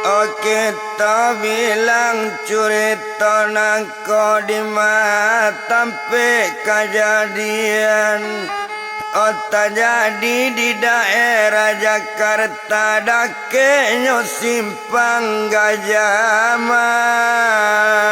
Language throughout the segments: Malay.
Kita bilang cerita nangko di tampe kejadian jadi di daerah Jakarta dakenyo simpang Gajah Mada.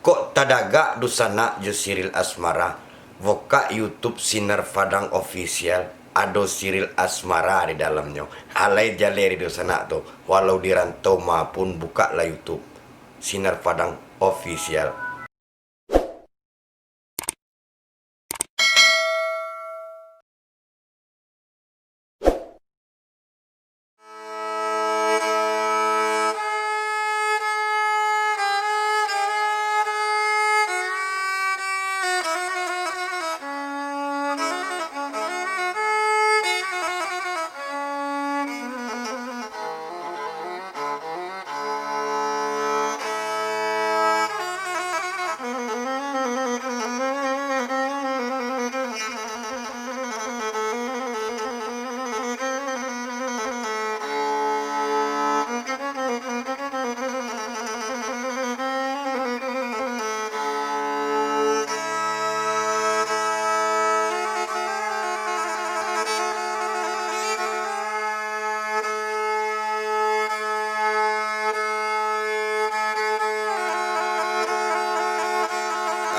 Kok tadaga dusana jo Cyril Asmara voka YouTube Sinar Fadang Official ado Cyril Asmara di dalamnya alai jaleri dusana tuh walau di rantau maupun buka lah YouTube Sinar Fadang Official.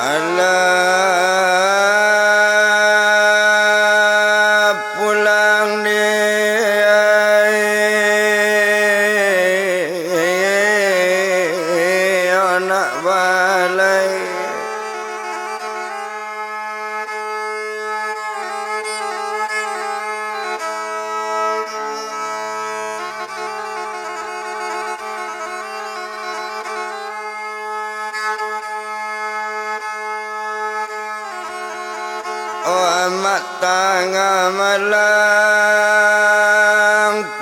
Alah pulang dia anak balai amat tangga malang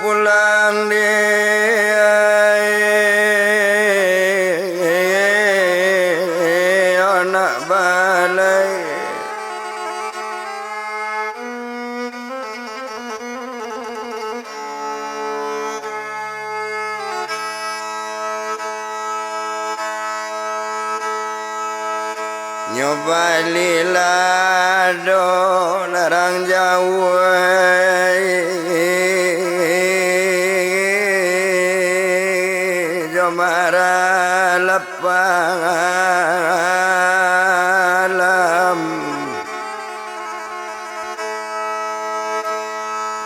pulang dia anak balai nyobalilah do larang jauh jomara lapang alam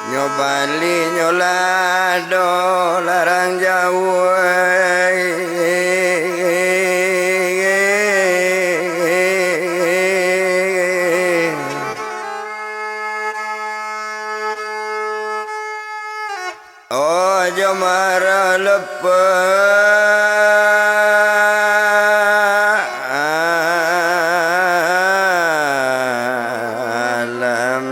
nyobali nyolado larang jauh jomara lepas alam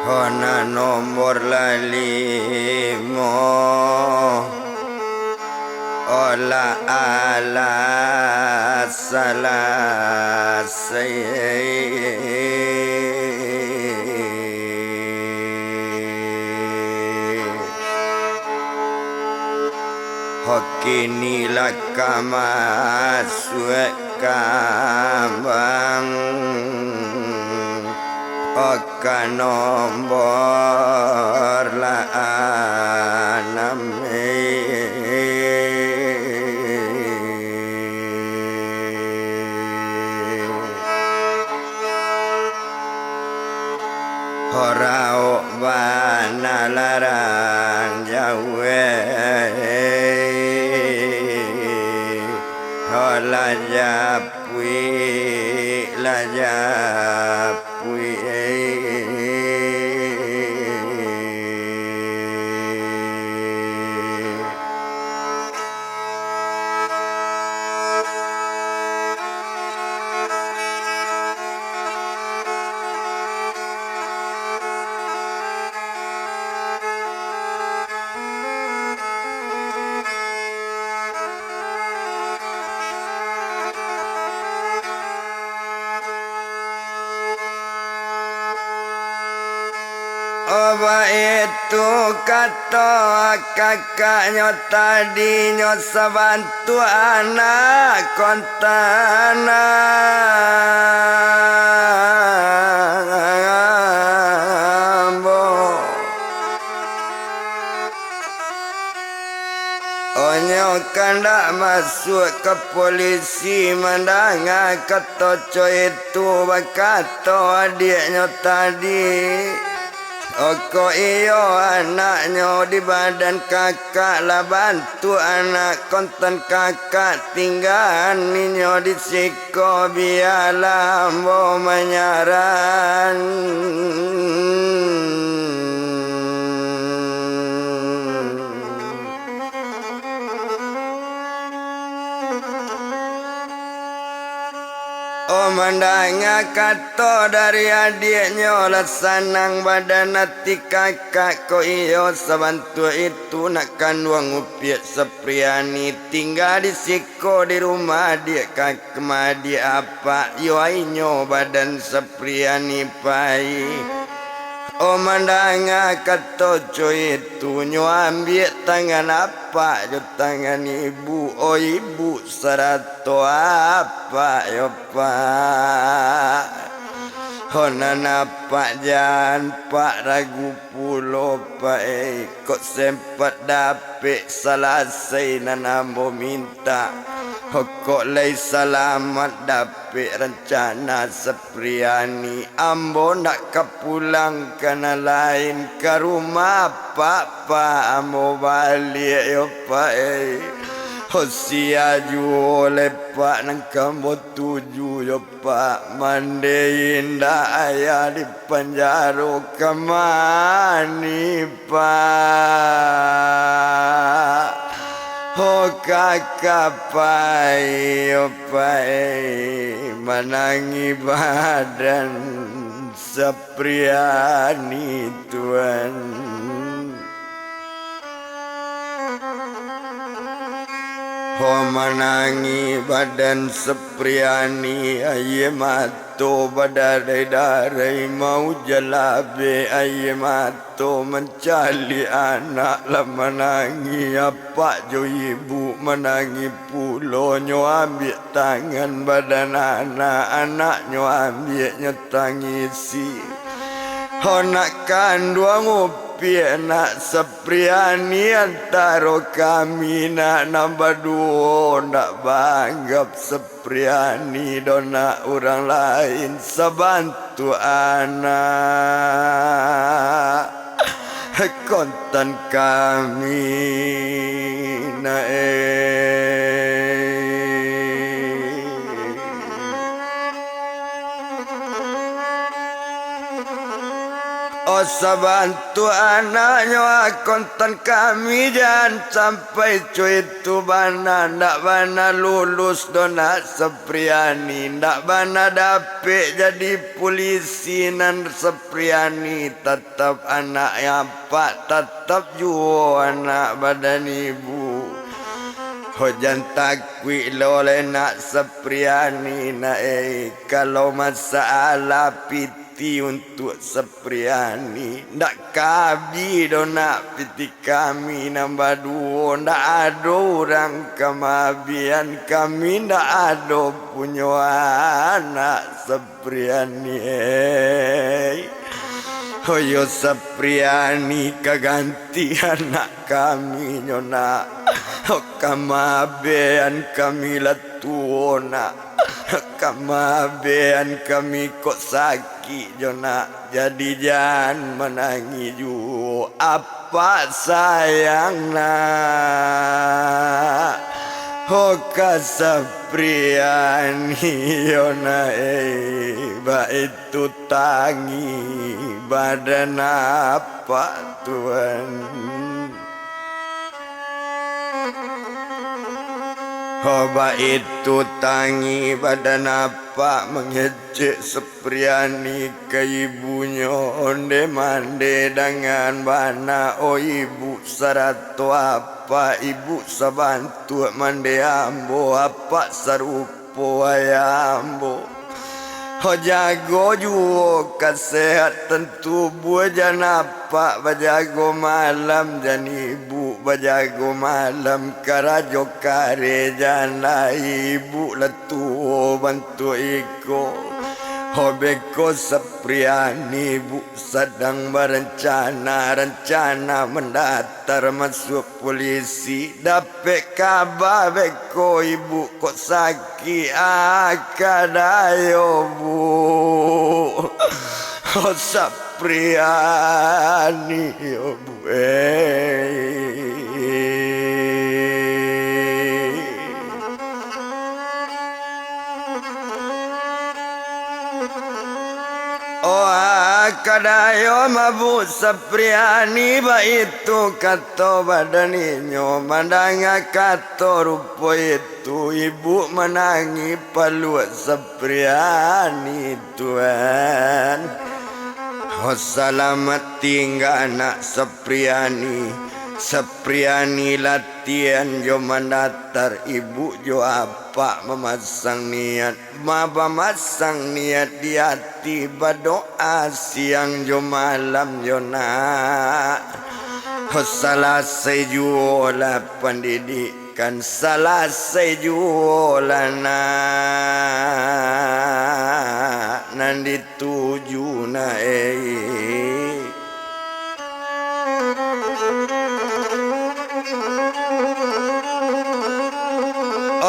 hona nomor lalimo ola ala hokini lakama suek kambang oka nombor la anam horao bana larang jauh hola japui la japui Apa itu kata kakaknya tadinya sebantu anak kontana Onyo kandak masuk ke polisi mendengar kata coy itu berkata adiknya tadi Oko iyo anaknya di badan kakak lah bantu anak konten kakak tinggal ninyo di siko biarlah mau menyaran Mendengar kata dari adiknya lah sanang badan hati kakak ko iyo sebantu itu nakkan uang upiat sepriani tinggal di siko di rumah dia kakak madi apa yo ainyo badan sepriani pai mendengar kata coy itu nyo ambil tangan apa yo tangan ibu ibu serato apa yo pak nana pak jan pak ragu pulo pak kok sempat dapet selesai nana mau minta kok lay selamat dapet rencana sepriani ambo nak kepulang kena lain ke rumah pak ambo balik yo pak Hosia ju lepak nang kamu tuju yo pak mandein dah ayah di penjara kemani pak kakak pai yo pai menangi badan sepriani tuan menangi badan sepriani aye mato badarai-darai mau jalabe aye mato mencari anak lah menangi apa jo ibu menangi pulo nyo ambil tangan badan anak nyo ambil nyo tangisi nak kandung nak sepriani antara kami nak nambah dua nak banggap sepriani dona orang lain sebantu anak konten kami nak sebantu anaknya konten kami jangan sampai cuy itu bana ndak bana lulus dona sepriani ndak bana dapet jadi polisi nan sepriani tetap anak yang pak tetap juga anak badan ibu Hujan takwi loleh nak sepriani nak kalau masalah piti untuk sepriani ndak kabi dona piti kami nambah dua ndak ada orang kemabian kami ndak ada punya anak sepriani Hoyo sepriani kaganti anak kami nyona kamabean kami latuona kamabean kami kok sakit jona jadi jangan menangi ju apa sayangna Hoka sepriani yona ba itu tangi badan apa Tuhan Hoba itu tangi badan apa mengejek sepriani ke ibunya onde mande dengan bana ibu sarato apa ibu sabantu mande ambo apa sarupo ayambo jago juga kesehatan tubuh jangan apa bajago malam dan ibu bajago malam karajo kare jana ibu letu bantu iko Hobeko Sapriani bu sedang berencana mendaftar masuk polisi. Dapet kabar beko ibu kok sakit akadayo bu. Oh Sapriani yo bu Kadayo mabu Sapriani ba itu kato badaninyo mandanga kato rupo itu ibu menangi palu Sapriani Tuhan. Oh selamat tinggal anak Sapriani latihan jo mendatar ibu jo apa memasang niat memasang niat di hati berdoa siang jo malam jo nak selesai jualan pendidikan selesai jualan nanti tuju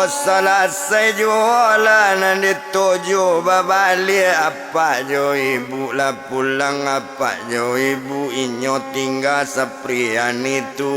selesai jualan dituju babalik apa jo ibu lah pulang apa jo ibu inyo tinggal Sapriani itu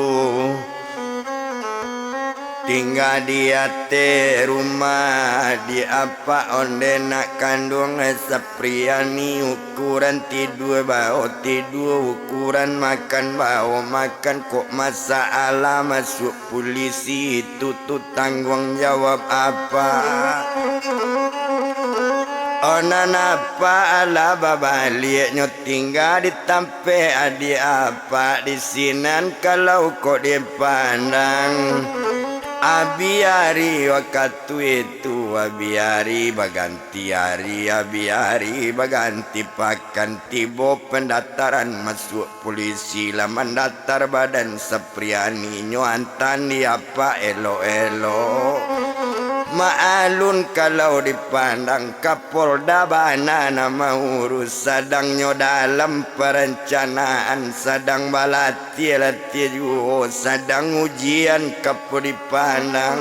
tinggal di ate rumah di apa onde nak kandung Sapriani ukuran tidur bau tidur ukuran makan bau makan kok masalah masuk polisi itu tuh tanggung jawab apa Onan apa ala babaliknya tinggal di tampe adi apa di sinan kalau kok dipandang Abiari waktu itu abiari baganti hari abiari baganti pakan tibo pendaftaran masuk polisi lah mendaftar badan Sapriani nyuantan di apa elo-elo maalun kalau dipandang Kapolda bana nama urus sedangnya dalam perencanaan sedang balati juga sedang ujian kapol dipandang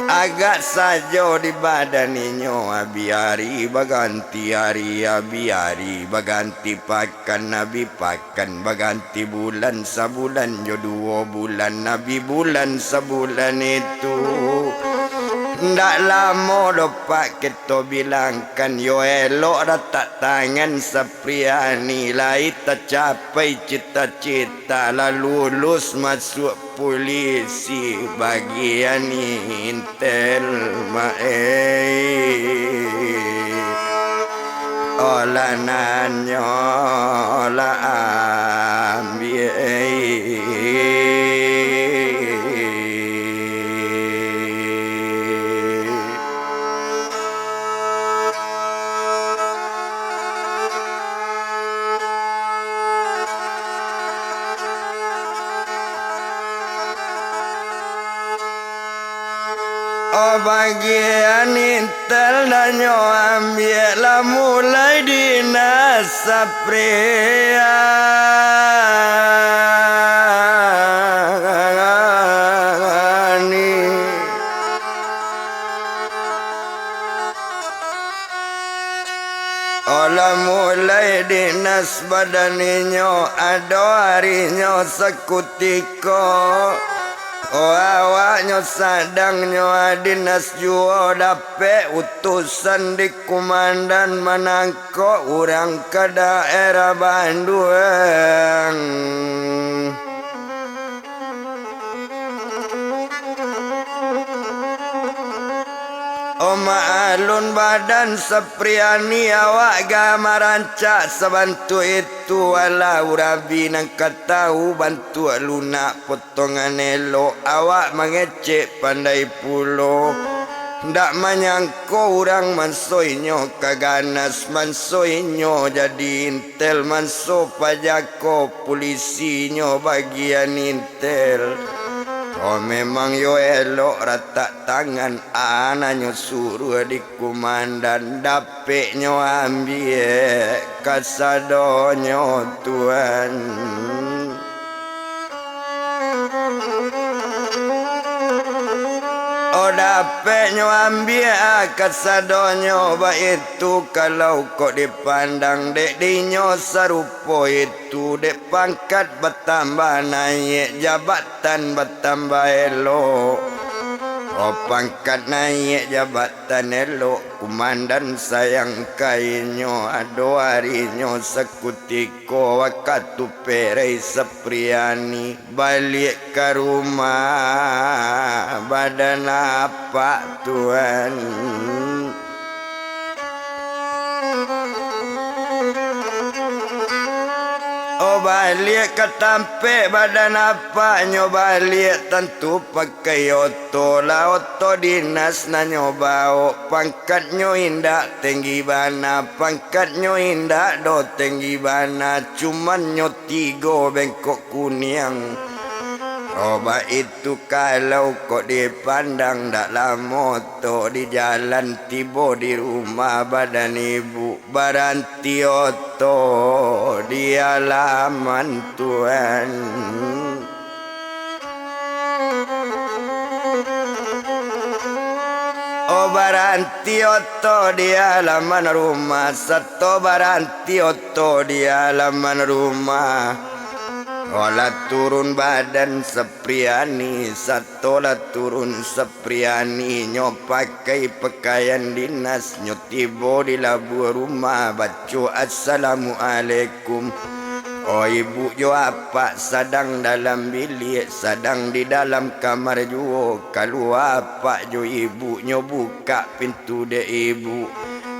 agak saja di badaninyo abiari baganti hari abiari baganti pakan nabi pakan baganti bulan sabulan jo 2 bulan nabi bulan sabulan itu ndak lama dopak kita bilangkan yo elok retak tangan Sapriani lai tercapai cita-cita lah lulus masuk polisi bagian intel olah nanyo olah ambil bagian intel dan nyo ambil lah mulai dinas Sapriani olah mulai dinas badaninyo ada harinya sekutiko awaknya sadangnya dinas jua dapet utusan di komandan Manangko urang ke daerah Bandung Alun badan Sapriani awak gamarancak sebantu itu ala urabi nang katahu bantu lunak potongan elok awak mengecek pandai pulo Ndak manyangko urang mansoinyo kaganas mansoinyo jadi intel manso pajako polisinyo bagian intel. Oh memang yo elok rata tangan anaknya suruh di komandan dapeknya ambil kasadonyo Tuhan. Oh dapeknya ambil kasadonyo ba itu kalau kok dipandang dek dinyo sarupo itu dek pangkat bertambah naik jabatan bertambah elok. Oh pangkat naik jabatan elok komandan sayang kainyo ado harinyo sekutiko wakatu perei Sepriani balik ke rumah badan apa Tuhan. Oh balik ke tampe badan apa nyo balik tentu pakai oto lah oto dinas na nyoba pangkatnyo indak tinggi bana pangkatnyo indak do tinggi bana cuman nyo 3 bengkok kuning. Coba itu kalau kok dipandang dalam moto di jalan tiba di rumah badan ibu baranti oto di halaman Tuhan. Oh baranti oto di halaman rumah satu baranti oto di halaman rumah. Olah turun badan Sepriani satu lah turun Sepriani nyo pakai pakaian dinas nyo tiba di labu rumah baca assalamualaikum. Oh ibu yo apa sedang dalam bilik sedang di dalam kamar juo kalau apa jo ibu nyo buka pintu de ibu.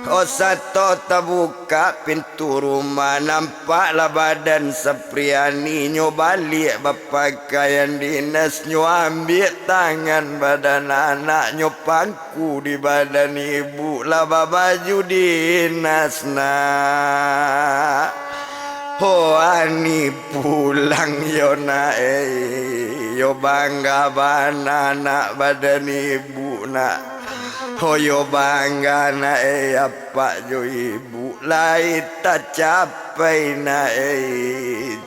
Oh satu terbuka pintu rumah nampaklah badan Sepriani nyo balik berpakaian dinas nyo ambil tangan badan anak nyo pangku di badan ibu lah baju dinas nak. Oh ani pulang yo nak yo bangga bana anak badan ibu nak. Hoyo bangga na apa jo ibu lai tak capai na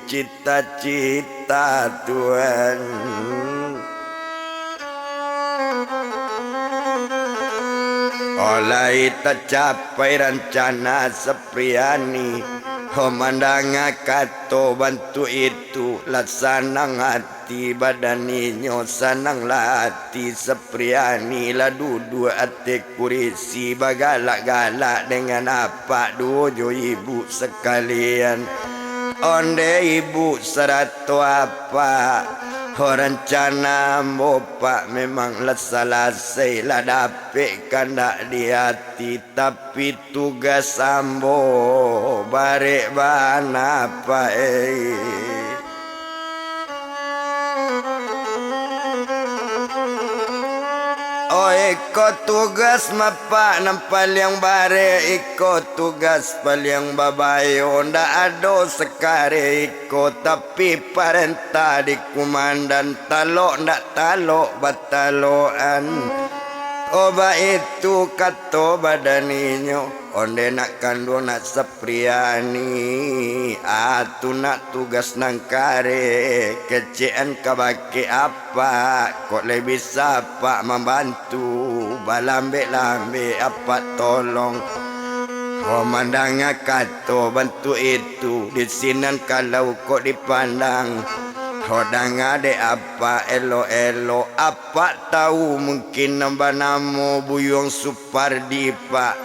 cita-cita Tuhan. Oleh tak capai rencana Sepriani. Komandang kato bantu itu lah sanang hati badaninyo sananglah hati Sepriani lah duduk hati kurisi bagalak-galak dengan apa dojo ibu sekalian. Onde ibu serato apa rencana mopak memang selesai lah dapet kandak di hati tapi tugas ambo barek bana apa Oh ikut tugas mapak nampal yang bare ikut tugas paling babayo ndak ada sekare ikut tapi parenta di komandan talok ndak talok bataloan. Oba itu kato badaninyo onde nak kando nak Sepriani atu nak tugas nang kare kecian kabake apa kok le bisa pak membantu balambe-lambe apa tolong komandang kato bantu itu di sinan kalau kok dipandang hodang ade apa elo-elo apa tahu mungkin nambah namo Buyong Supardi pak.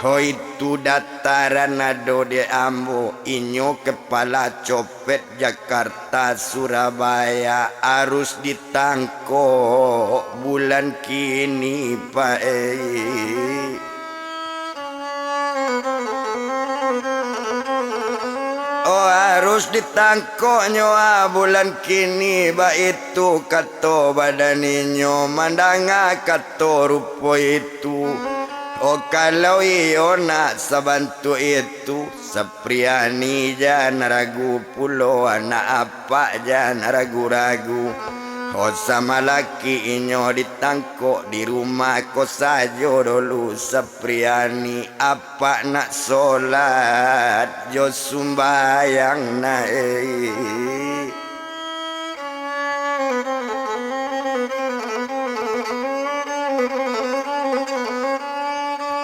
Oh itu dataran ado de ambo inyo kepala copet Jakarta Surabaya harus ditangko bulan kini pak Oh harus harus ditangkoknya bulan kini ba itu kato badaninyo mandanga kato rupo itu. Oh kalau iyo nak sabantu itu Sepriani jangan ragu pulo anak apa jangan ragu-ragu. Oh sama laki inyo ditangkok di rumah ko sajo dulu Sepriani apa nak solat jo sumbayang naik.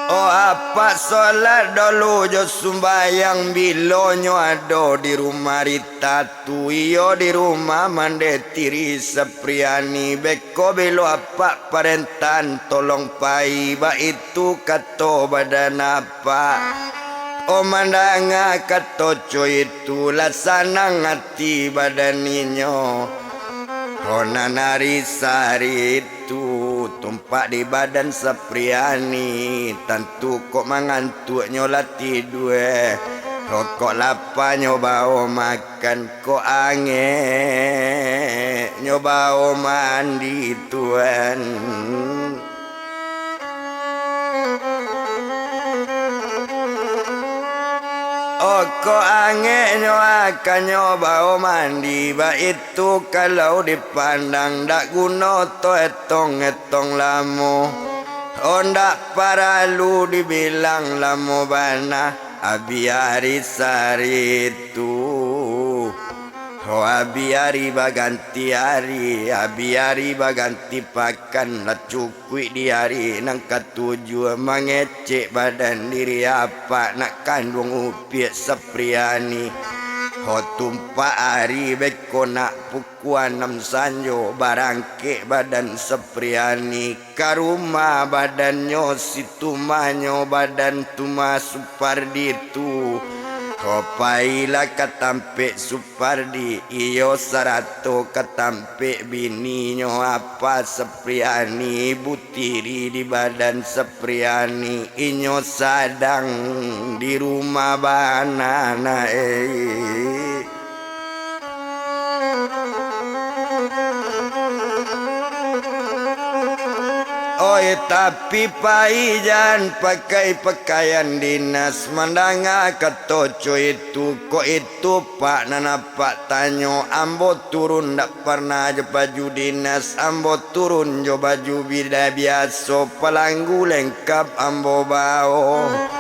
Oh apa solat dulu jo sumbayang bilonyo ado di rumah Rita tu iyo di rumah mande tiri Sepriani beko bilo apa parentan tolong pai ba itu kato badan apa. Oh mandanga kato coy itu lasana ngati badaninyo. Oh nanari sari itu tumpak di badan Sepriani tentu kok mengantuk nyolat tidur. Rokok lapa nyoba makan kok ange nyoba mandi tuan. Oh kok ange akan nyoba mandi ba itu kalau dipandang dak guna to etong lamu. Oh ndak paralu dibilang lamu bana abiari sari itu. Oh abiari baganti hari abiari baganti pakan lah cukui di hari nang katuju mengecek badan diri apa nak kandung upiak Sepriani. Oh tumpak hari beko nak pukuan 6 sanjo barangke badan Sepriani ke rumah badannya si tumanyo badan tuma Supardi tu. Kopailah katampek Supardi iyo sarato katampek bininyo apa Sepriani butiri di badan Sepriani inyo sadang di rumah banana Oi tapi pai jangan pakai pakaian dinas mandanga katoco itu kok itu pak nana pak tanyo ambo turun ndak pernah je baju dinas ambo turun jo baju bida biasa pelanggu lengkap ambo bawa.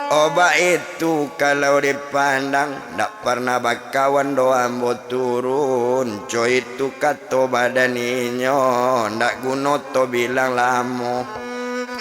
Oba itu kalau dipandang ndak pernah bakawan do ambo turun coy itu kato badaninyo ndak guno to bilang lamo.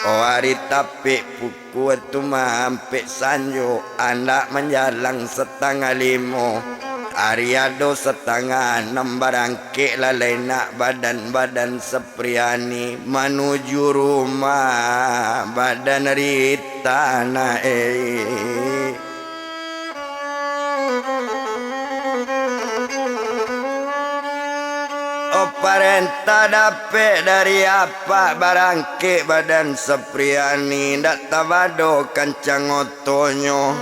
Oh hari tapi puku itu mampek sanjo anak menjalang 4:30 Ariado 5:30 barangke lalai nak badan-badan Sepriani menuju rumah badan Rita naik. Oh parenta dapet dari apa barangke badan Sepriani ndak tabado kancang otonyo.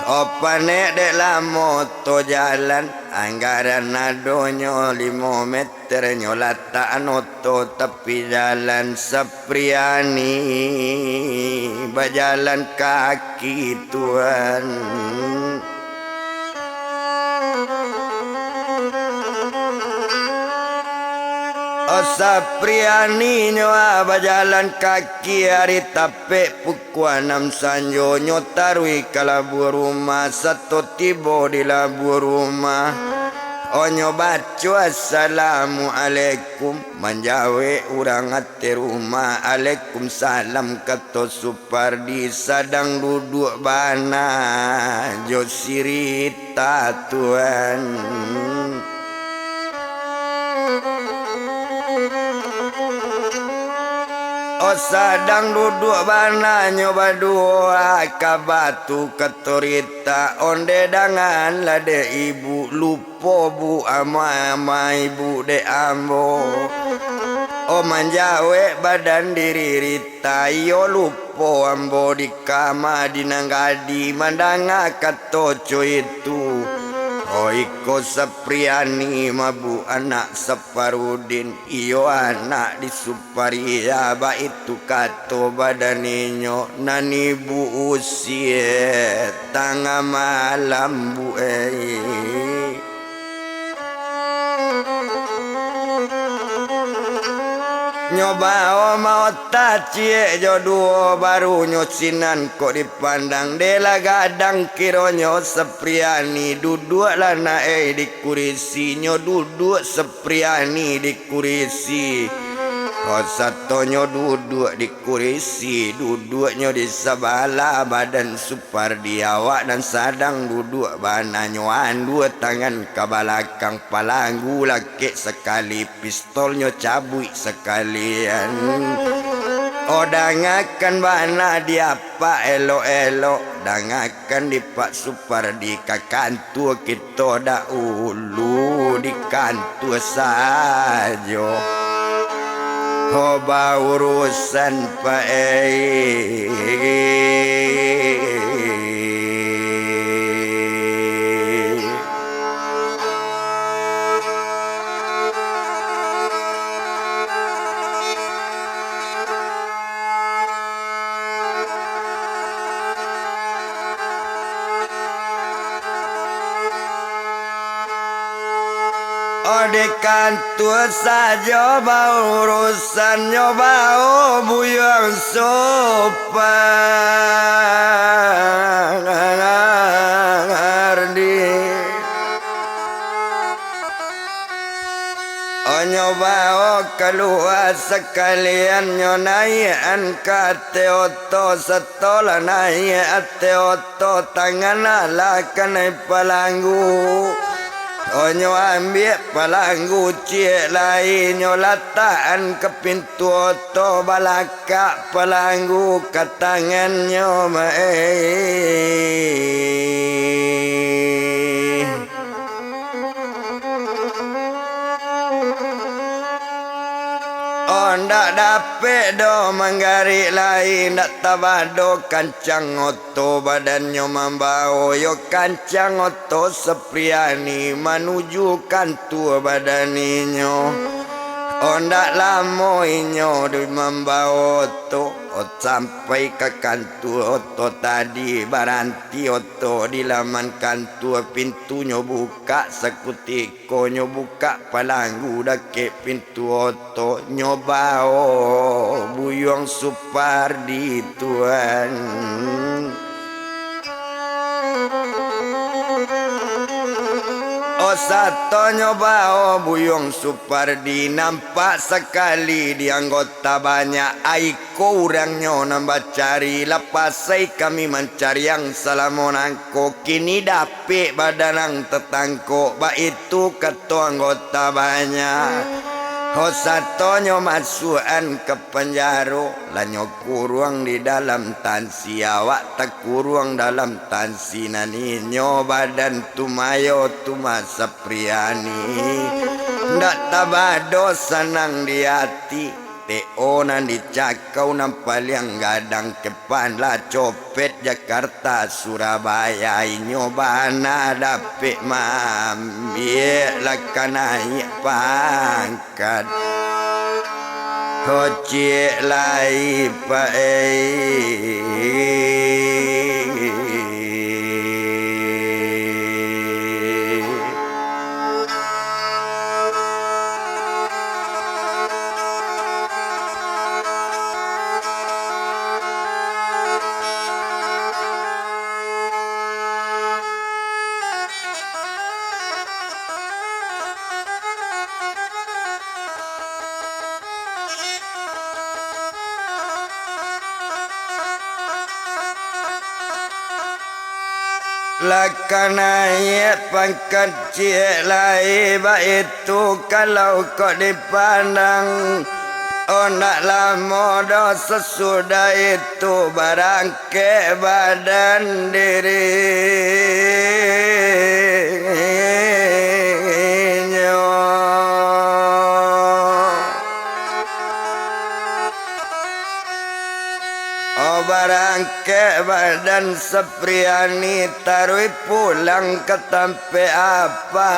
Oh panek dek la moto jalan anggaran adonyo 5 meter nyolata anoto tepi jalan Sepriani berjalan kaki tuan. Oh Sepriani nyoa berjalan kaki hari tapi pukul 6 sanjo nyotarui ke labu rumah satu tiba di labu rumah. Oh nyoba assalamualaikum menjawe urang ate rumah Waalaikumsalam kata Supardi sadang duduk bana jo sirita tuan. Oh sadang duduk bana nyoba dua kabatu ketorita onde dangan lade ibu lupo bu ama ibu de ambo. Oh manjawe badan diri Rita yo lupo ambo di kama dinanggadi mandanga katoco itu. Oiko Sapriani mabu anak Saparudin iyo anak di Suparia ba itu kato badaninyo nani bu usia tengah malam bu nyoba mau tacie jodoh baru nyosinan kok dipandang dela gadang kironyo Sapriani duduk lana di kurisi nyo duduk Sapriani di kurisi satonyo duduk di kurisi duduknya di sebelah badan Supardi awak dan sadang duduk bananyoan dua tangan ke belakang palanggu laki sekali pistolnya cabui sekalian dangakan bana dia pak elo-elo dangakan di Pak Supardi ke kantor kita dahulu di kantor saja hoba urusan Pak di kantor saja bau urusan nyoba buyang Supardi nyoba keluar sekalian nyonaian kate oto setola naik ate oto tangan ala kanai palanggu nyo ambil palanggu cie lain nyo lataan ke pintu oto balaka palanggu ke tangannya ndak dapet do manggari lain ndak tabado kancang oto badannya membao yo kancang oto Sapriani menuju kantor badaninyo ndak lamo inyo di membao oto sampai ke kantor oto tadi baranti oto di laman kantor pintunya buka sekutiko nyo buka palanggu dake pintu oto nyobao buyong Supardi tuan satu nyoba buyong Supardi nampak sekali di anggota banyak aiko orangnya nambah cari lepasai kami mencari yang salamonangko kini dapik badanang tetangko ba itu ketua anggota banyak satonyo masukan ke penjara lanyo kurung di dalam tansi awak tak kurung dalam tansi naninyo badan tumayo tuma Sapriani ndak tabado senang di hati teo nan dicakau nampal yang gadang kepan lah copet Jakarta Surabaya nyobana dapet mambil lah kanai pangkat hocik lai lakanaya pangkat cie lai ba itu kalau kau dipandang nak lama dah sesudah itu barangke badan dirinya barangke badan Sepriani tarui pulang ke tempe apa.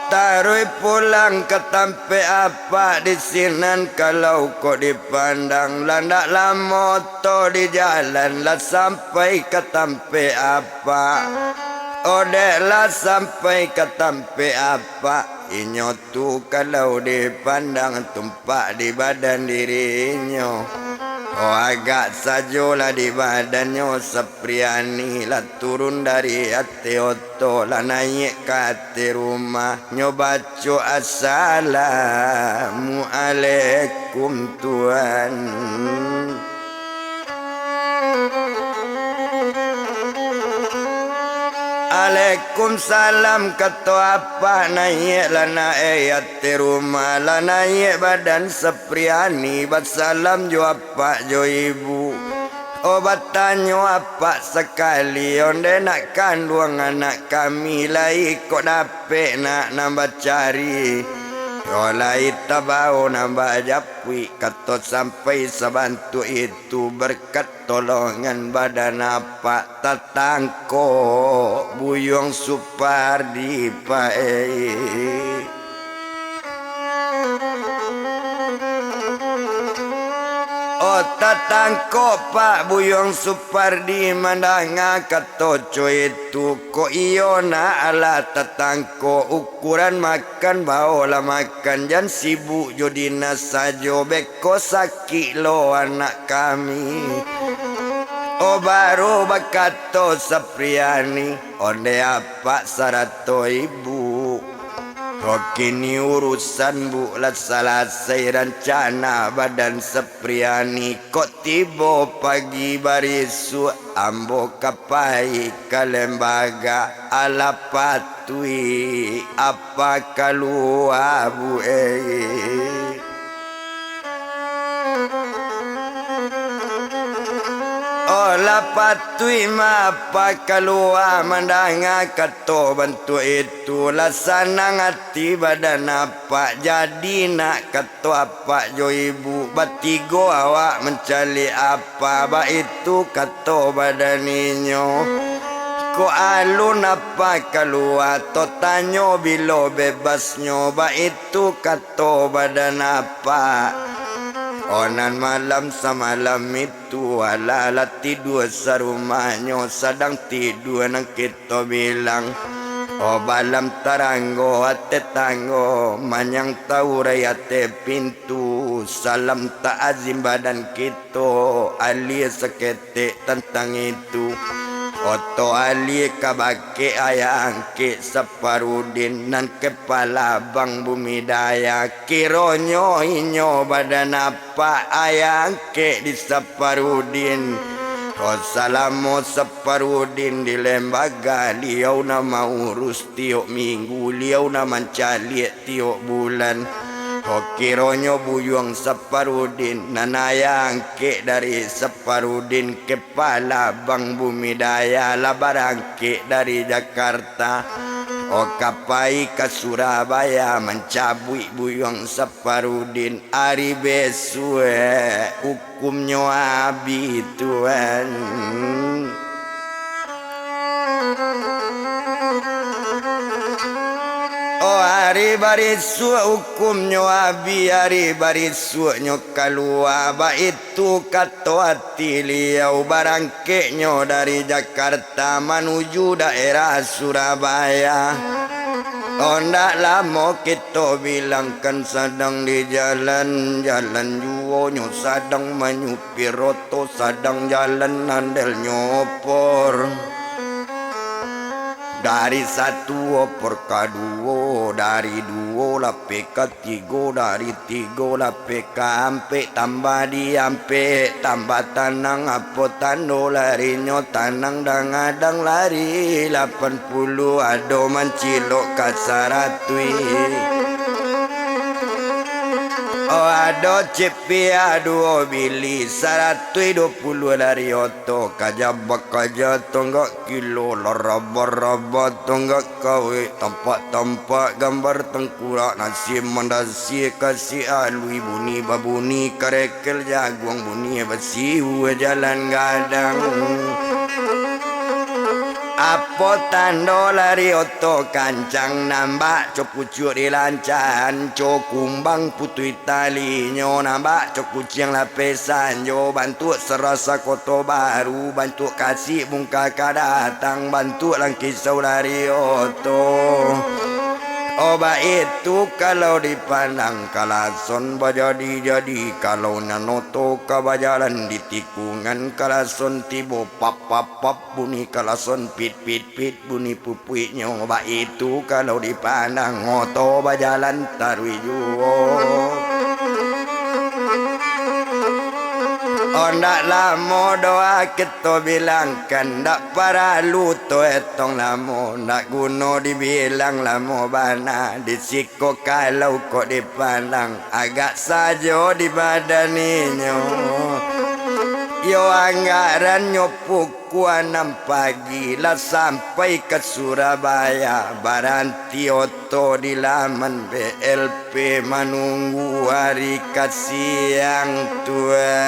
Tarui pulang ke tempe apa di sinan kalau kok dipandang landak lah moto di jalan lah sampai ke tempe apa. Odeklah sampai ke tempe apa. Inyo tu kalau dipandang tumpak di badan dirinya. Oh agak sajolah di badannya Sepriani lah turun dari hati oto lah naik ke hati rumah nyobaco assalamualaikum Tuhan. Waalaikumsalam kata apa naik lah naik hati rumah lah naik badan Sepriani Bassalam jo apa jo ibu. Obat tanyo apa sekali onde nak kandung anak kami lah ikut dapet nak nambah cari. Oleh tabau nambah japui katot sampai sebantu itu berkat tolongan badan apa tatangko Buyong Supardi pae. Oh tatangko Pak Buyong Supardi mandanga katoco itu ko iyo na ala tatangko ukuran makan baolah makan jan sibuk jodina sajo beko sakit lo anak kami. Oh baru bakato Sepriani onde apa sarato ibu. Oh kini urusan bu lah selesai rencana badan Sepriani. Kok tiba pagi barisu ambo kapai ke lembaga ala patui apa keluar bu lapatui mapa keluar mandanga kato bantu itu lah sanang hati badan apa jadi nak kato apa jo ibu batigo awak mencari apa ba itu kato badan inyo ko alun apa keluar to tanyo bilo bebasnyo ba itu kato badan apa. Onan malam semalam itu ala tidur serumahnya sedang tidur nang kita bilang. Oh balam taranggo ate tanggo manyang tahu rayate pintu salam tak azim badan kita ali sekete tentang itu. Oto ali kabake ayang ke Saparudin nan kepala bang bumi daya kironyo inyo badan apa ayang ke di Saparudin. Salamu Saparudin di lembaga liau nama urus tiok minggu liau nama mencari tiok bulan. Kironyo Buyong Saparudin nanayang ke dari Saparudin kepala bang bumi daya labarang ke dari Jakarta. Kapai ke Surabaya mencabui Buyong Saparudin hari besue hukumnya abi Tuhan. Oh hari barisu hukumnya abi hari barisu nyo keluar ba itu kato hati liau barangkeknya dari Jakarta menuju daerah Surabaya. Oh ndak lama kita bilangkan sedang di jalan juo nyo sedang menyupir roto sedang jalan nandel nyopor. Dari satu opor ke dua, dari dua lape ke tiga, dari tiga lape ke ampe, tambah di ampe, tambah tanang apa tando larinya tanang dan adang lari 80 ado mancilok ke saratui. Oh ado cepia dua bili 120 dari oto kajabak kaja tonggak kilo larabah-rabah tonggak kawe tampak-tampak gambar tengkurak nasi mandasi kasih alui buni babuni karekel jagung buni besi jalan gadang. Apa tando lari oto kancang nambak cok pucuk di lancan cok kumbang putui tali nyo nambak cok kucing lapisan yo bantu serasa koto baru bantu kasih bungka kadatang bantu lang kisau lari oto. Oba itu kalau dipandang kalason bajadi-jadi kalau nanoto kabajalan di tikungan kalason tibo pap bunyi kalason pit bunyi pupui nyoba itu kalau dipandang ngoto bajalan tarui juo. Ndak lamo doa kita bilangkan ndak para luto etong lamo ndak guno dibilang lamo bana disiko kalau kok dipandang agak sajo di badaninyo. Yo anggaran nyopuk kuanam pagi lah sampai ke Surabaya baranti oto di laman BLP menunggu hari kasih yang Tuhan.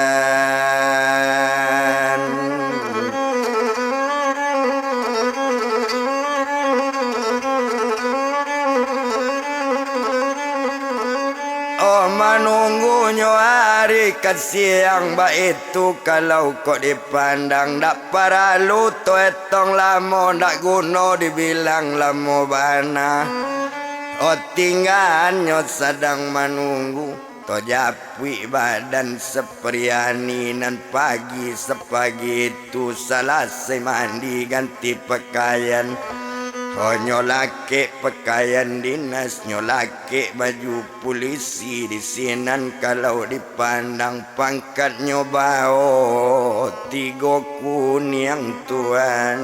Oh menunggunya hari kasih yang baik itu kalau kok dipandang dak para luto etong lamo dak guno dibilang lamo bana. Oh tinggalnya sedang menunggu to japui badan sepriani nan pagi sepagi itu selesai mandi ganti pakaian. Oh nyolake pakaian dinas nyolake baju polisi di sinan kalau dipandang pangkat nyobao tigo kuning Tuhan.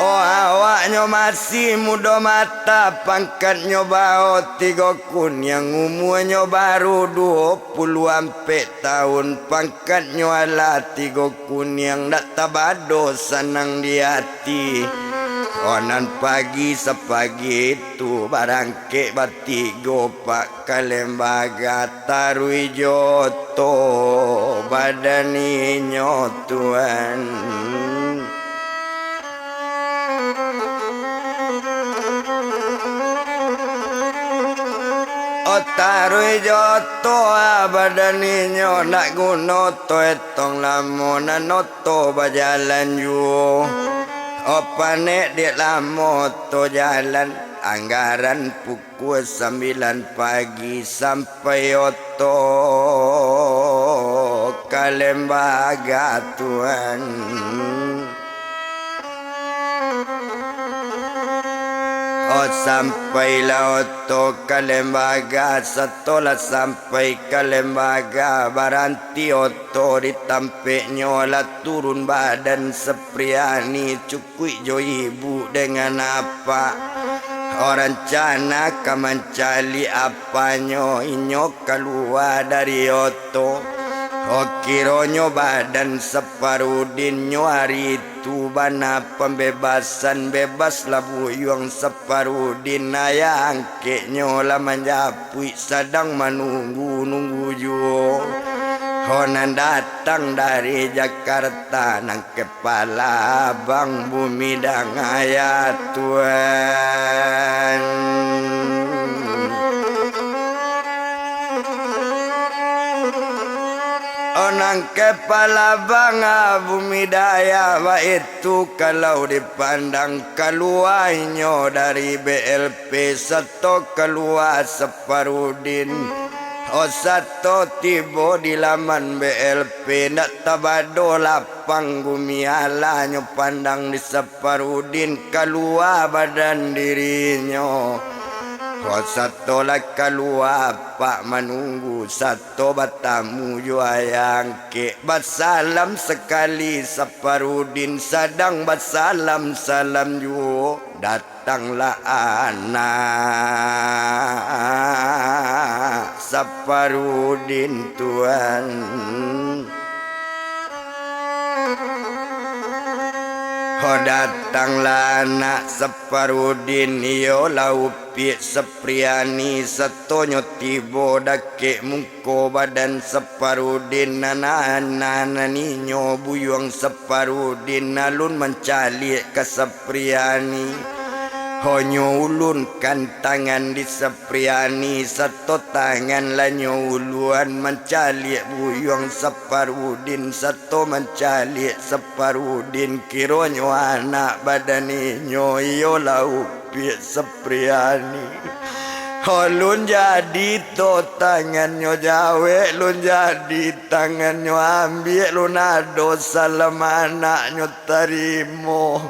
Oh awaknya masih muda mata pangkatnya bau tiga kun yang umurnya baru 20 tahun pangkatnya ala tiga kun yang dak tabado senang di hati. Onan pagi sepagi itu barangke batigo pak kalembaga tarui joto badaninyo Tuhan. Tarui joto badaninyo nak guno to etong lamo nanoto bajalan ju. Opane di lamo to jalan anggaran pukul 9 pagi sampai oto kalembaga Tuhan. Oh sampailah oto kalembaga setelah sampai kalembaga baranti oto ditampeknya lah turun badan sepriani cukui jo ibu dengan apa orang cana kamancali apanya inyo keluar dari oto. Oh kironyo badan separudinyo hari itu bana pembebasan bebas labu yang separudin ayang kenyo lah menjapui sedang menunggu jo. Honan datang dari Jakarta nang kepala bang bumi dan ayat Tuhan. Onang kepala bangga bumi daya itu kalau dipandang keluarnya dari BLP satu keluar separudin. Oh satu tiba di laman BLP nak tabado lapang bumi alanya pandang di separudin keluar badan dirinya. Oh satu lah keluar pak menunggu satu batamu juayang ke basalam sekali separudin sedang basalam salam ju datanglah anak Saparudin tuan. Datanglah anak Saparudin yo laupi Sepriani setonyo tibo dake muko badan Saparudin nana ninyo buyung Saparudin alun mencali ke Sepriani. Honyo ulun kan tangan di Sepriani satu tangan lanyo uluan mencali buyung Saparudin satu mencali Saparudin kironyo anak badaninyo iyo laupi Sepriani. Lun jadi to tangannya jawe, lun jadi tangannya ambil, lun ado salam anaknya tarimo.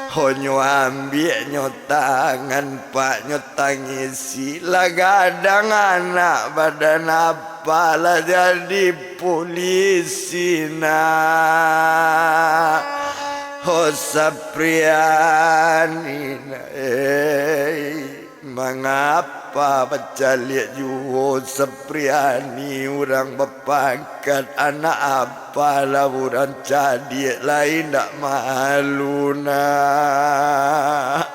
Honyo ambil nyo tangan pak nyo tangisi lagadang anak badan apalah jadi polisi na. Sapriani na mengapa baca lihat juho Sepriani orang berpangkat anak apalah orang jadi lain tak malu nak.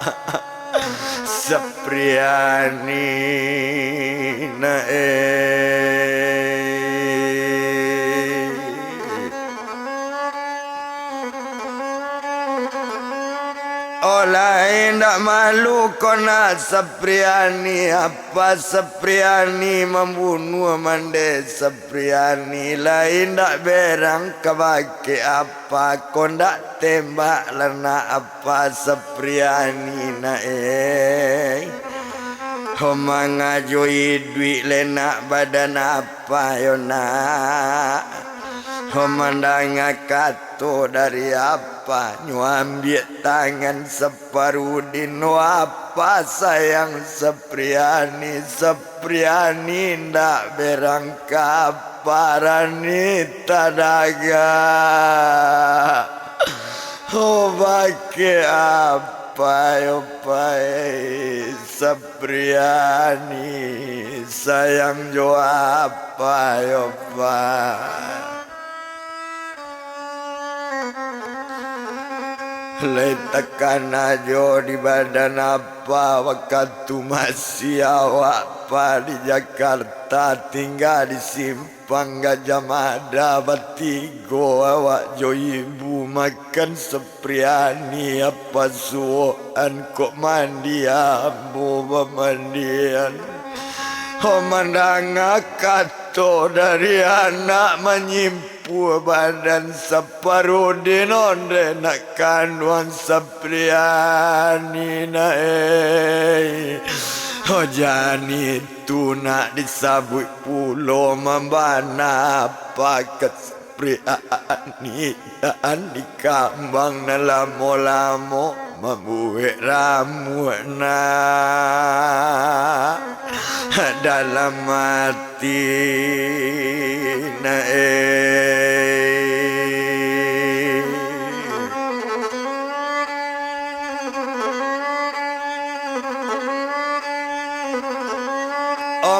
Sepriani na lain tak malu kona Sepriani apa Sepriani membunuh mande Sepriani lain tak berang kebaki apa kondak tembak lena apa Sepriani na ngajoi duit lena badan apa yo nak mandang kato dari apa nyuambil tangan Saparudin apa sayang Sepriani Sepriani ndak berangka parani tadaga bake apa yo pai Sepriani sayang jo apa yo pai letakkan aja di badan apa waktu masih awak pa di Jakarta tinggal di Simpang Gajah Mada Batigo awak jo ibu makan Sepriani apa suoan kok mandi ambo pemandian mandang kato dari anak menyimpan badan Saparudin onde nak kanuan Sepriani na jani tu nak disabui pulau membana paket Sepriani dan di kambang na lamo-lamo membuat ramu na dalam mati na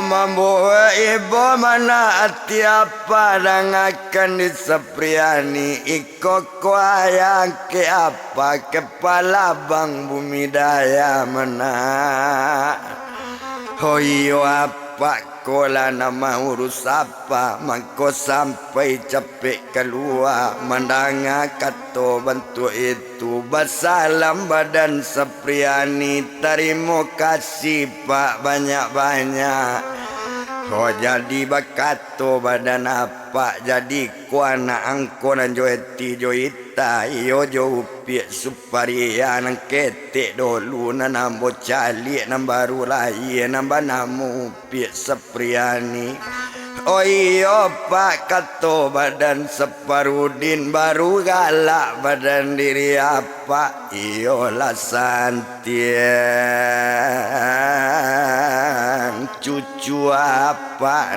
membawa ibu mana tiapa dan akan di Sepriani iko kuayang ke apa kepala bang bumi daya mana hoyo apa kola nama urus apa mangko sampai capek keluar mandanga kato bantu itu basalam badan Sepriani terima kasih pak banyak-banyak. Jadi bakato badan apa jadi kuana angkonan joeti joita iyo jo upi suparia nang ketek dulu nambo cali nam baru lahir nambah namu upi Sepriani. Oh iyo pak kato badan Saparudin baru galak badan diri apa iyo lah santian cucu apa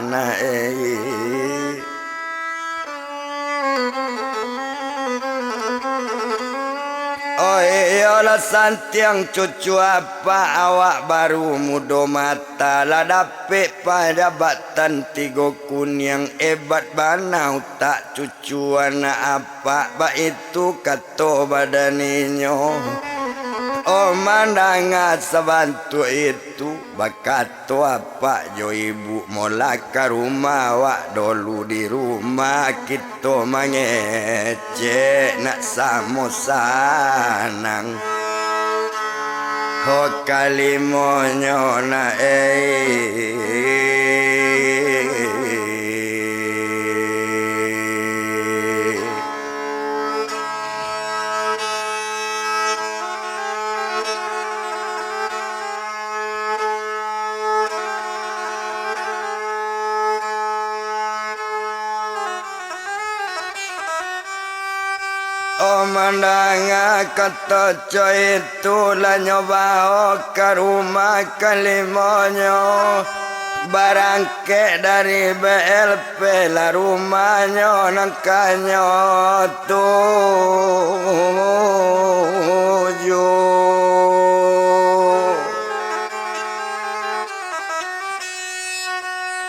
Oh iyalah santiang cucu apa awak baru mudo mata lah dapet pada batan tiga kuning hebat banau tak cucu anak apa ba itu kato badaninyo. Oh mandangat sabantu itu bakato apa jo ibu mola ke rumah wak dulu di rumah kita mangece nak samo sanang. Ho kalimonyo na Oh mandanga kata coy itu lah nyoba ke rumah kalimonyo barangke dari BLP lah rumahnya nangkanyo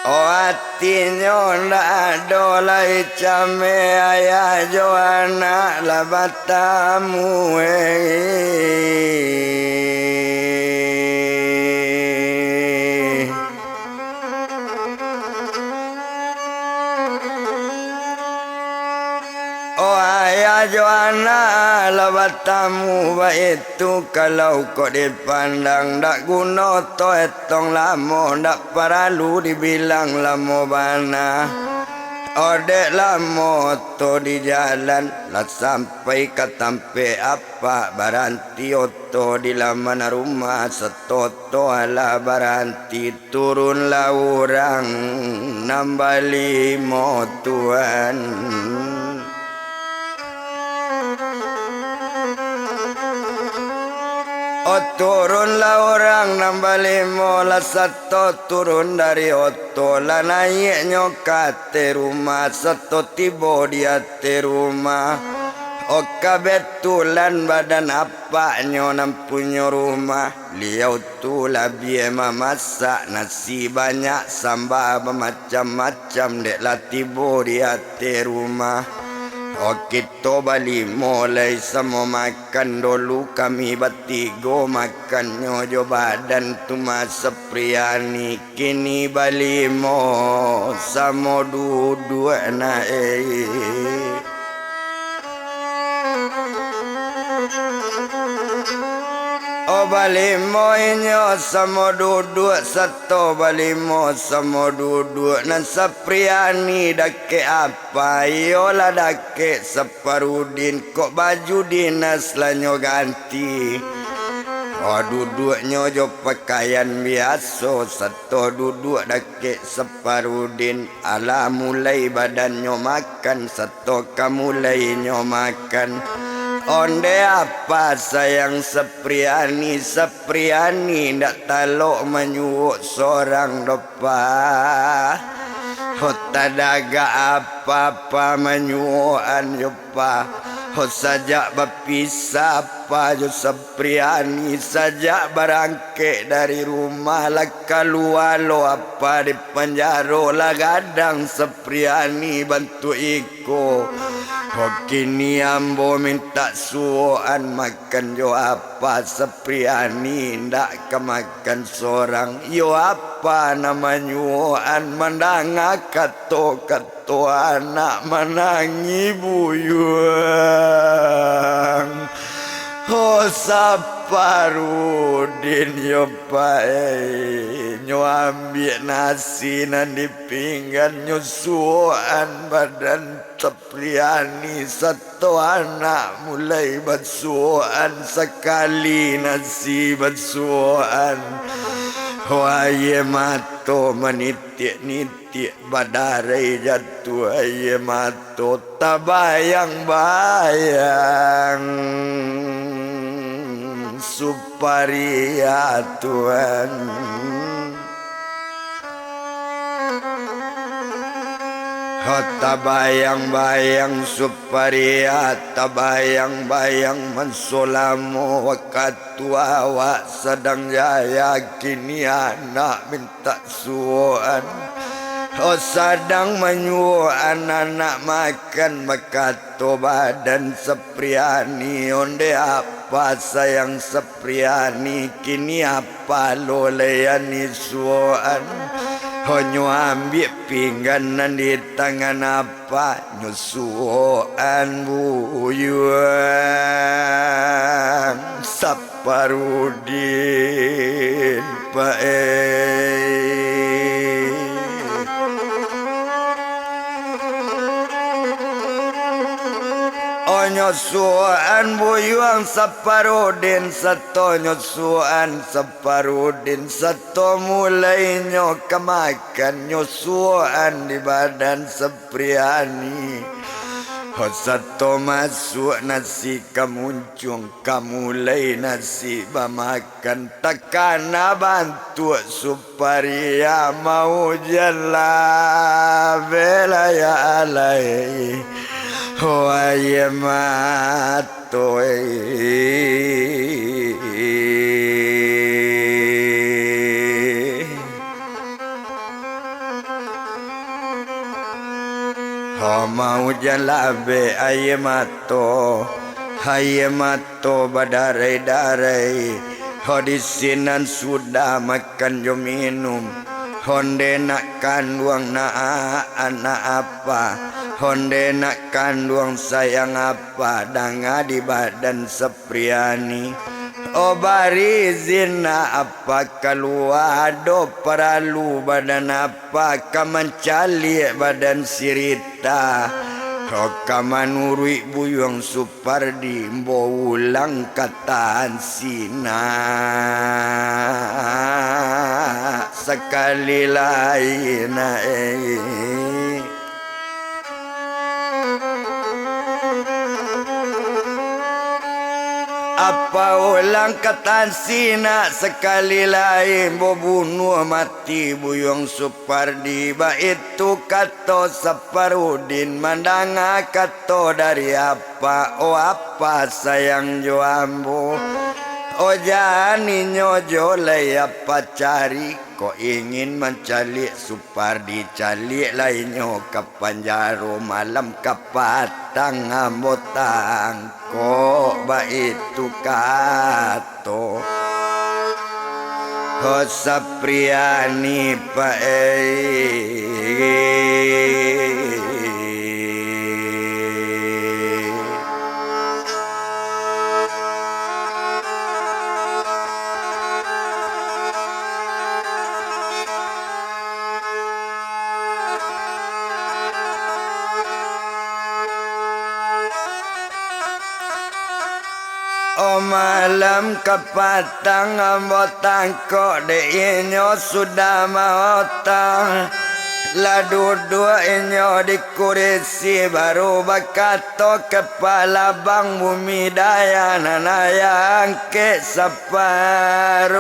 oh hatinya ndak ada lai came ayah jo anak lah batamu oh ayah Joana lawat tamu itu kalau kau dipandang dak guna to etong lamo dak perlu dibilang lamo bana. Odek lamo to di jalan lah sampai ke tampe apa baranti oto di laman rumah setoto ala baranti turunlah orang nambah 5 tuan. Oh turunlah orang nambah 5 lah satu turun dari oto lah naiknya kate rumah satu tiba di ate rumah. Oh kebetulan badan apanya nampunya rumah liau tu lah biar memasak nasi banyak sambal macam-macam dek lah tiba di ate rumah. Oh kita balik mulai sama makan dulu kami bertiga makannya jo badan tu masa priani kini balik mo sama duduk na Oh balimo inyo sama duduk satu balimo sama duduk nan sapriani dake apa yola dake separudin kok baju dinas lanyo ganti. Oh duduknya jo pakaian biasa satu duduk dake separudin ala mulai badannya makan satu kamulai nyo makan. Onde apa sayang sepriani ndak talok menyuuk seorang dopa. Hota daga apa-apa menyuukan jopa. Hot saja berpisah apa jo sepriani saja barangke dari rumah lah keluar lo apa di penjara lah gadang sepriani bantu iko. Oh kini ambo minta suoan makan yo apa sepriani ndak kemakan seorang yo apa namanya mandanga kato anak menangi buyuang. Oh saparudin yo pae nyo ambil nasi nan di pinggan nyo suoan badan sepriani satu anak mulai bersuoan sekali nasi bersuoan. Waye mato menitik-nitik badarai jatuh aye mato tabayang-bayang suparia Tuhan. Tabayang-bayang suparia, tabayang-bayang mensolamu wakatua wa sedang jaya kini anak minta suan. Sedang menyuan anak makan makato badan sepriani onde apa sayang sepriani kini apa loleani suan. Honyo ambil pingganan di tangan apa nyusuan buyuan Saparudin Nyusuan buyuang Saparudin sato nyusuan Saparudin sato mulai kemakan nyusuan di badan sepriani. Sato masuk nasi kamuncung kamulai nasi bamakan takana bantu suparia mau jala belaya alai. Hoye matoi ho mau jalabe aye mato badarai-darai ho disinan sudah makan jo minum honde nak kandung na anak apa honde nak kandung sayang apa danga di badan sepriani. Bari zina apa keluar do peralu badan apa kamancali badan sirita. Kamanurui buyung Supardi mbo ulang kataan sina sekali lain apa ulang kataan sina sekali lain bo bunuh mati buyung Supardi ba itu kato Saparudin mandanga kato dari apa apa sayang jo ambo jani nyojo lay apa cari kau ingin mencari Supardi cari lainnya kapanjaro malam kapatang ambotang kok baitu kato Sapriani malam kapatang ambotang kok de inyo sudah maotang la dua inyo di kursi baru bakato kepala bang bumi daya nanayang ke Saparudin.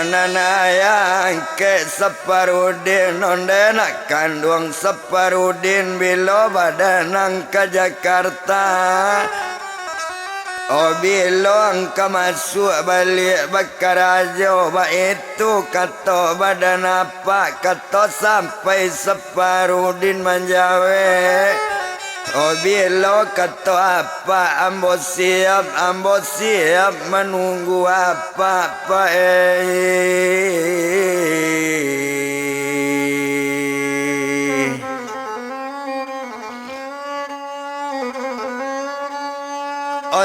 Nanayang ke Saparudin onde nak kandung Saparudin bilo badanang ke Jakarta bilo angka masuk balik Bakarajo ba itu kato badan apa kato sampai Saparudin menjawe bilo kato apa ambo siap menunggu apa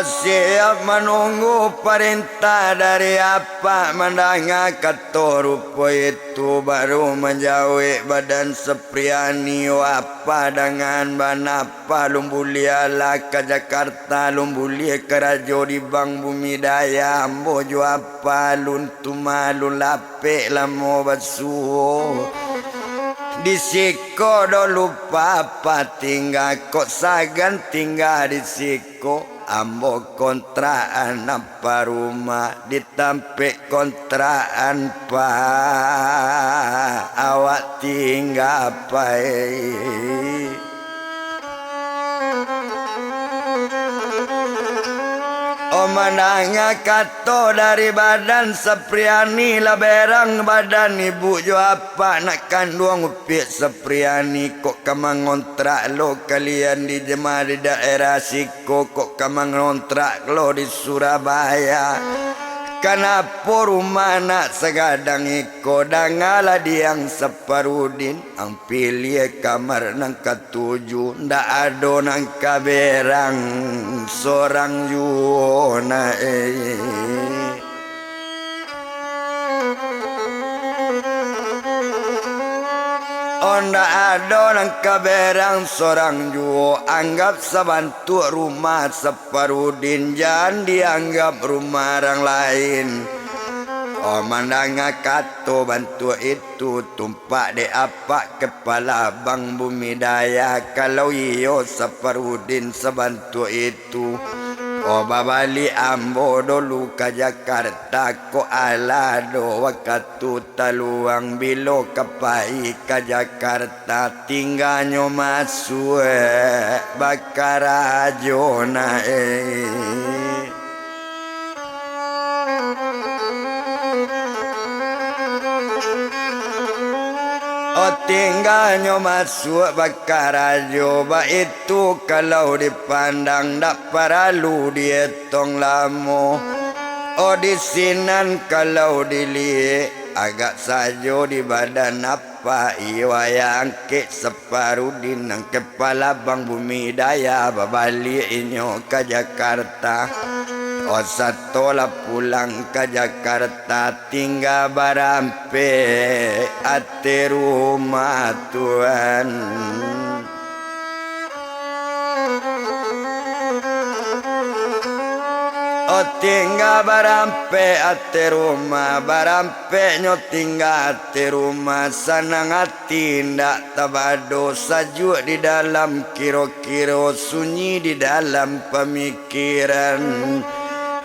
siap menunggu perintah dari apa mendanga kato rupo itu baru menjauh badan Sepriani apa dengan banapa lumbulia lah ke Jakarta lumbulia ke Rajo di Bang Bumi Daya ambojo apa luntuma lulape lamo basuh di siko do lupa apa tinggal kok sagan tinggal di siko ambo kontraan apa rumah ditampe kontraan pa awak tinggal pai Omananga kato dari badan Sepriani lah berang badan ibu jo apa nak kandung upik Sepriani kok kamang ngontrak lo kalian di jemaah di daerah Siko kok kamang ngontrak lo di Surabaya kenapa rumah nak segadang iko dangala diang separudin ang pilih kamar nang ketujuh ndak ado nang kaberang seorang juona Onda ada nang kaberang seorang juo anggap sebantu rumah separudin jangan dianggap rumah orang lain. Oh mandanga kato bantu itu tumpak de apa kepala bang bumi daya kalau iyo separudin sebantu itu. Oh babali ambo dulu ke Jakarta ko ala do wakatu taluang bilo kapai ke Jakarta tinggalnya masuk bakarajo na Oh tinggalnya masuk bakarajo ba itu kalau dipandang dak perlu dihitung lama Oh di sinan kalau dilihat agak sajo di badan apa iwa yang ke separudin nang kepala bang bumi daya babalik inyo ke Jakarta Oh satolah pulang ke Jakarta tinggal barampe ate rumah Tuhan Oh tinggal barampe ate rumah barampe nyo tinggal ate rumah sanang hati ndak tabado sajuk di dalam kiro-kiro sunyi di dalam pemikiran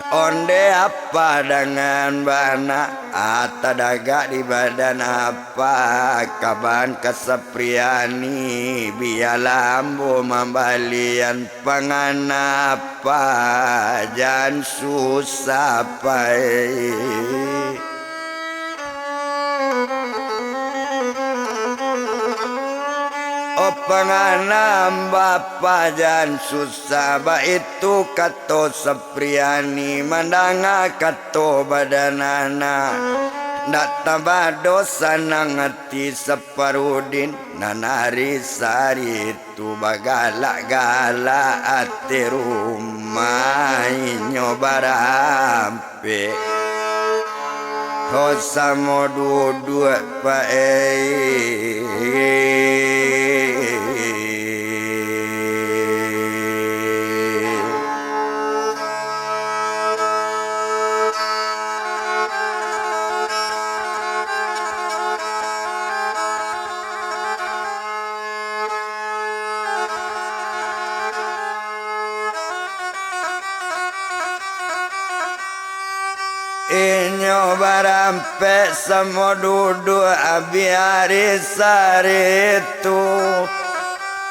Onde apa dengan bana atadaga di badan apa kaban kesepriani bialambo membalian pangan apa jan susah pai Panganam bapa jan susah ba itu kato Sepriani mandanga kato badanana ndak tabado sanang hati separudin nanari sari itu bagala-gala ati rumah nyobarampe Hosamo dua pa Inyo barampe samo dudu abiari saritu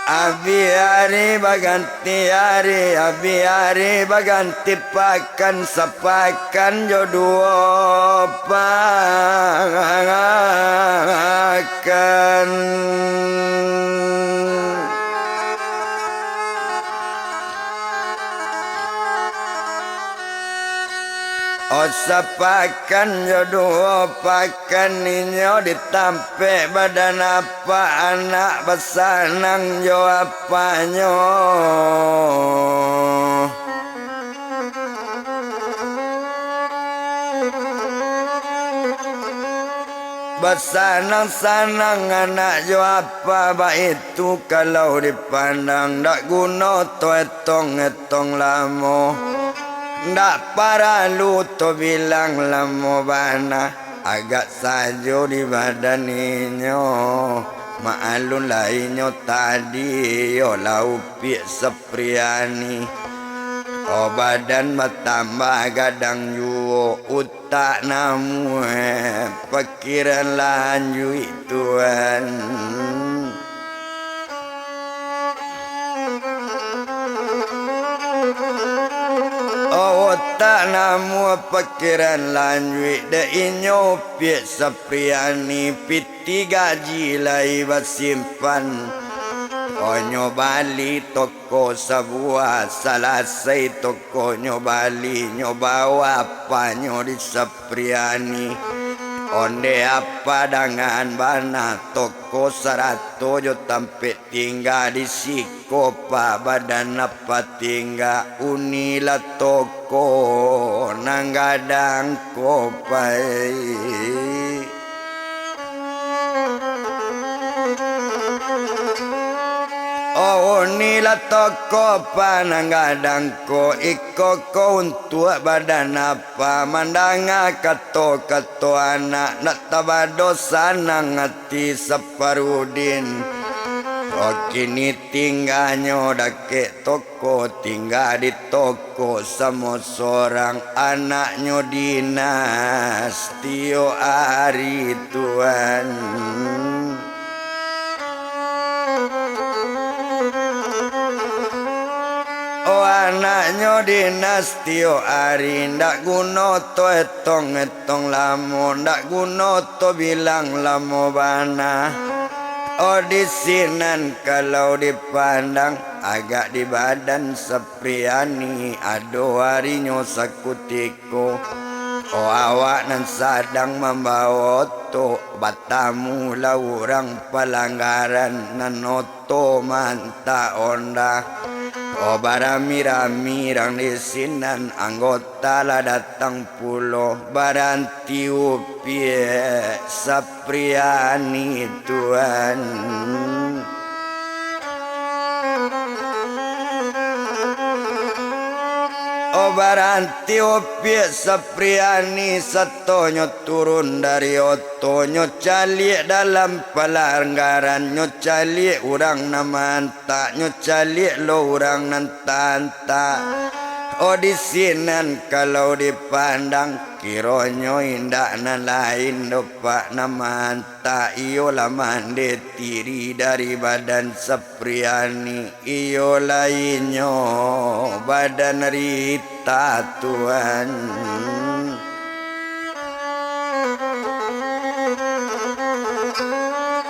Abiari baganti abiari baganti pakan sepakan jodoh pakan Sepakan jodoh pakan ninyo ditampe badan apa anak besanang jo apanyo Besanang-sanang anak jo apa ba itu kalau dipandang dak guna to etong-etong lamo Ndak paralu to bilang lamo bana agak sajo di badan inyo maalun lainyo tadi yo laupi Sepriani Oh badan bertambah gadang yu utak namu pikiran lanjut tuan. Oh otak namu pikiran lanjut de inyo piek sapriani piti gaji lai bersimpan. Onyo bali toko sebuah selesai toko nyo bali nyo bawa apa nyo di Sepriani onde apa dengan bana toko 100 jo tampe tinggal di Sikopa badan apa tinggal unila toko nanggadang kopai. Oh nila toko pananggadang ko iko ko untuk badan apa mandanga kato anak nak tabado sanang hati separudin. Oh kini tinggalnya dake toko tinggal di toko sama seorang anaknya dinas tio hari tuan. Oh anaknya dinastio ari ndak guno to etong lamo ndak guno to bilang lamo bana. Oh disinan kalau dipandang agak di badan Sepriani ado harinya sakutiko. Oh awak nan sadang membawa to batamu laurang pelanggaran nan oto manta onda. Oh barami-rami rang desinan anggota lah datang pulo baranti upie Sepriani tuan. Oh baranti upie Sepriani setonyo turun dari otonyo calik dalam pelanggaran nyo calik urang namanta nyo calik lo urang nantanta. Oh disinan kalau dipandang kironyo indak na lain dopak namanta iyo laman tiri dari badan Sepriani iyo lainyo badan Rita tuan.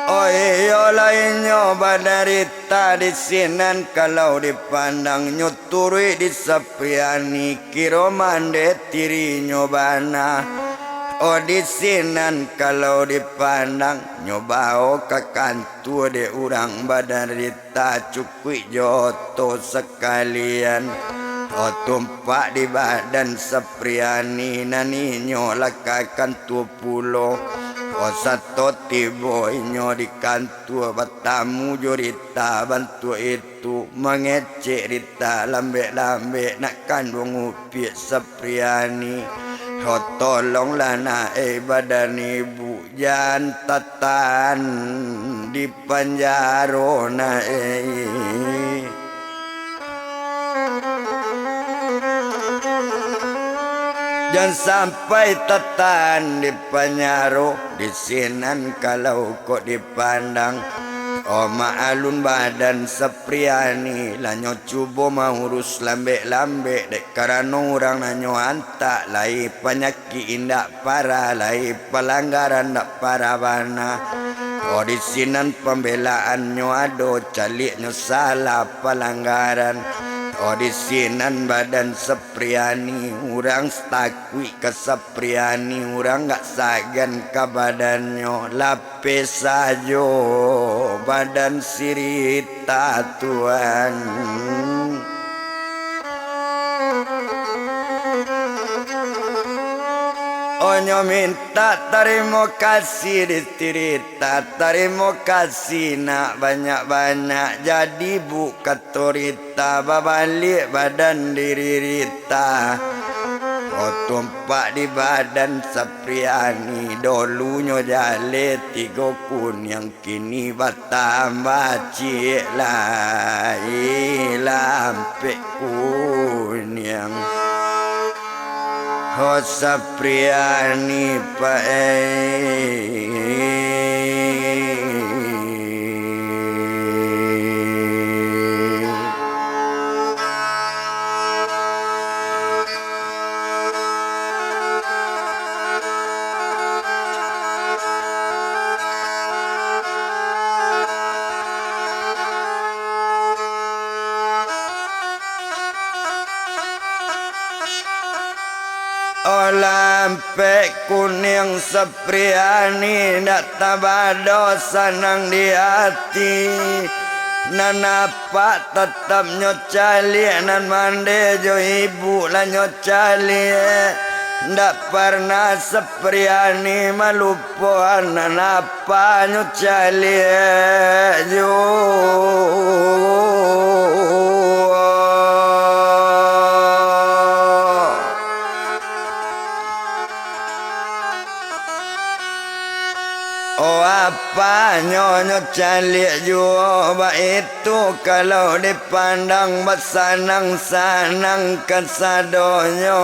Oh iyo lainnya badarita di sinan kalau dipandang nyuturi di Sepriani kiro mande tirinyo bana. Oh di sinan kalau dipandang nyobao kakantu de urang badarita cukui joto sekalian. Oh tumpak di badan Sepriani naninyo lakakan 20. Oh satu tibo inyo di kantor bertamu jurita bantu itu mengecek rita lambe-lambe nak kandung upi Sepriani. Oh tolonglah nak badan ibu jangan tatan di penjara nak jangan sampai tetan di penjara di sinan kalau kok dipandang. Oh maalun badan Sepriani lanyo cubo mengurus lambe-lambe dek karena orang nanyo antak lai penyakit indak para lai pelanggaran ndak para bana. Oh di sinan pembelaannya ado caliknya salah pelanggaran. Oh di sinan badan Sepriani urang stakwi ke Sepriani urang gak sagan ke badannya lapis saja badan sirita tuan. Onyo minta terima kasih ditirita terima kasih nak banyak-banyak jadi bu katorita babalik badan diri Rita. Oh tumpak di badan Sepriani dolunya jale 3 kun yang kini bertambah cik lai lampe kun yang Sapriani pae lampe kuning Sapriani ndak tabado sanang di hati nanapa tetap nyocali nan mande jo ibu la nyocali ndak pernah Sapriani malupo nanapa nyocali jo apa nyonya calik jua itu kalau dipandang bersanang-sanang kesadonyo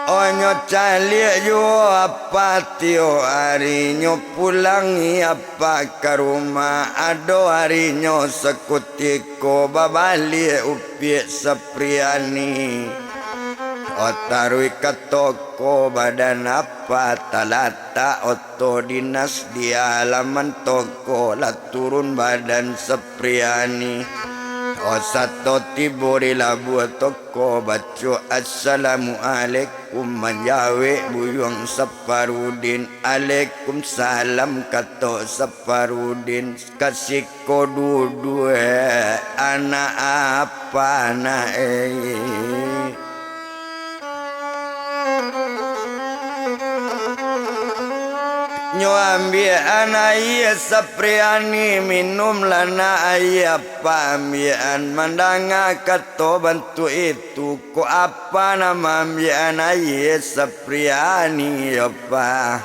onyo calik jua apa tio harinya pulang apa ke rumah ado harinya sekutiko babali upi Sapriani otarui ke toko badan apa talata oto dinas di halaman toko lah turun badan Sapriani satu tiburi labu toko baca assalamualaikum menjawe buyung Saparudin Waalaikumsalam kata Saparudin kasih kodu dua anak apa anak nyo ambil anak iya Sapriani minum lana ayah pambian mandanga kato bantu itu ko apa nama ambil anak iya Sapriani apa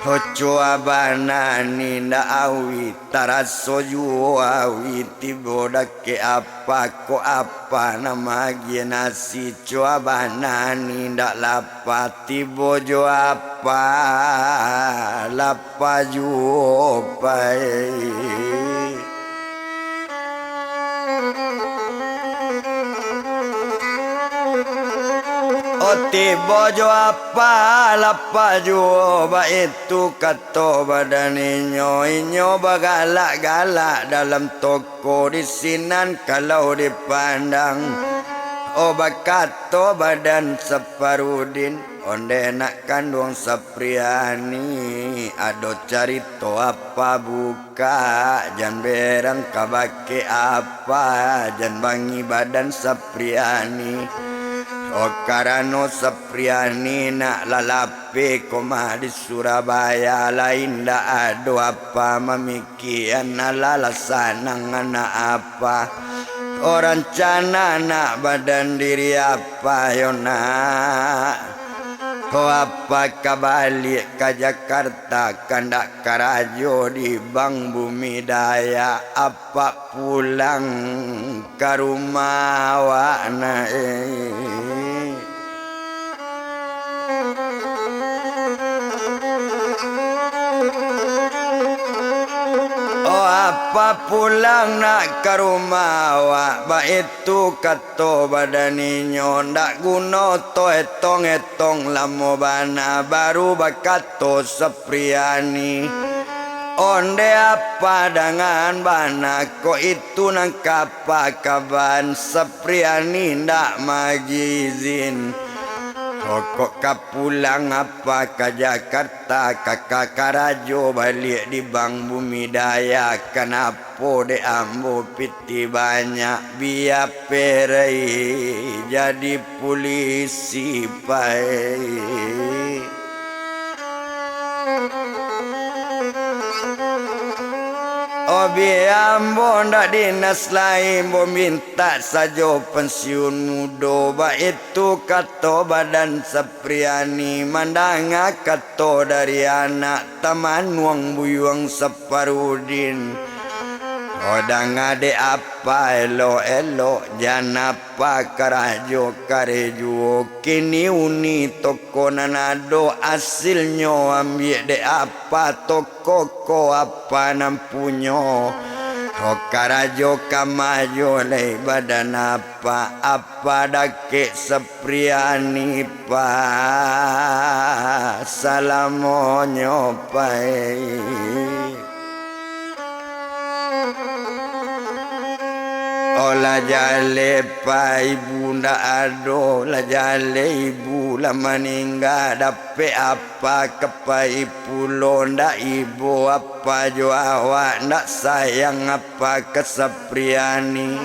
hoco abanani nda awi taraso ju awi tiboda ke apa ko apa nama gie nasi co abanani nda lapati bojo apa lapaju pai oti bojo apa lapaju ba itu kato badaninyo inyo bagalak-galak dalam toko di sinan kalau dipandang bakato badan Saparudin onde nak kandung Sapriani ado carito apa buka jan berang kabake apa jan bangi badan Sapriani karano Sapriani nak lalapi koma di Surabaya lain dak ado apa memikian lalasanang anak apa orang cana nak badan diri apa yona apa kabalik ke Jakarta kandak karajo di Bang Bumi Daya apa pulang ke rumah wana apa pulang nak ke rumah awak ba itu kato badaninyo ndak guna to etong-etong lamo bana baru bakato Sapriani onde apa dengan bana ko itu nang kapakaban Sapriani ndak magizin kok kapulang apa ke Jakarta kakak karajo balik di Bang Bumi Daya kenapa de ambo piti banyak biar perai jadi polisi pai Biambo ndak dinas lain bo minta sajo pensiun mudo ba itu kato badan Sepriani mandanga kato dari anak taman wang buyuang Separudin odang ade apa elo janapa karajo karejuo kini uni toko nanado hasilnyo ambil de apa toko ko apa nampunyo karajo kamajo le badan apa dake Sepriani pa salamonyo pai ola jale pa ibu ndak ado la jale ibu la meninggal dape apa kepai pulo ndak ibu apa jo awak ndak sayang apa ke Sepriani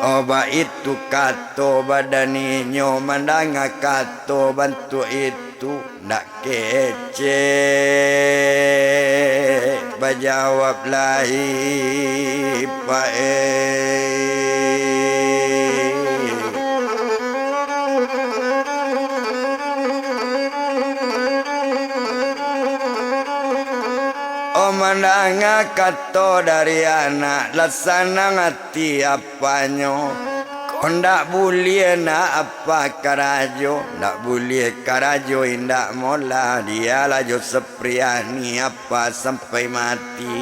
oba itu kato badaninyo mandanga kato bantu itu ndak kece bajawab lahi pae mandanga kato dari anak lasana ngati apanyo kondak bulie na apa karajo ndak bulie karajo indak mola dia lajo Sepriani apa sampai mati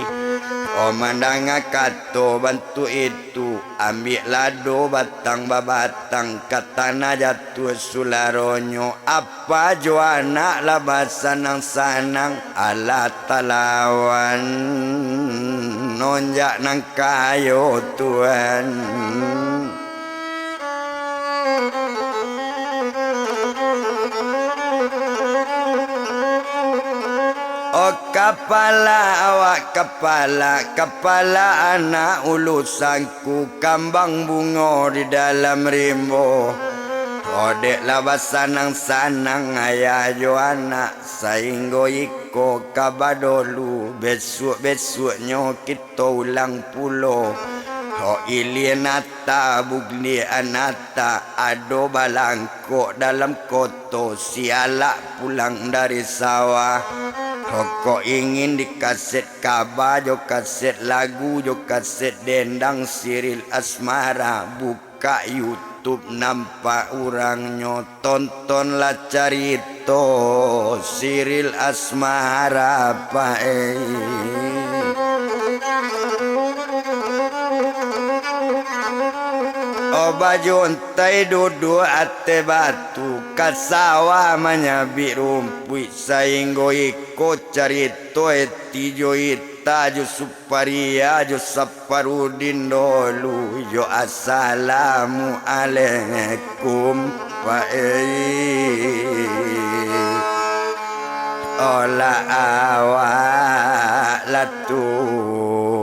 mandanga kato bantu itu ambil lado batang babatang katana jatuh sularonyo apa jo anak labasa nang sanang ala talawan nonjak nang kayo Tuhan kepala awak kepala anak ulusanku kambang bunga di dalam rimbo odek labas sanang ayah jo anak sainggo iko kabadolu besuknya kita ulang pulo ilien nata bugli anata ado balangko dalam koto sialak pulang dari sawah kok ingin dikaset kabar jo kaset lagu jo kaset dendang Cyril Asmara buka YouTube nampak orangnya tontonlah carito Cyril Asmara pae baju ontai duduk ate batu kasawa manyabi rumpui sainggo iko carito etijo ita jo suparia jo Saparudin dolu jo assalamu alaikum pae ola awak latutui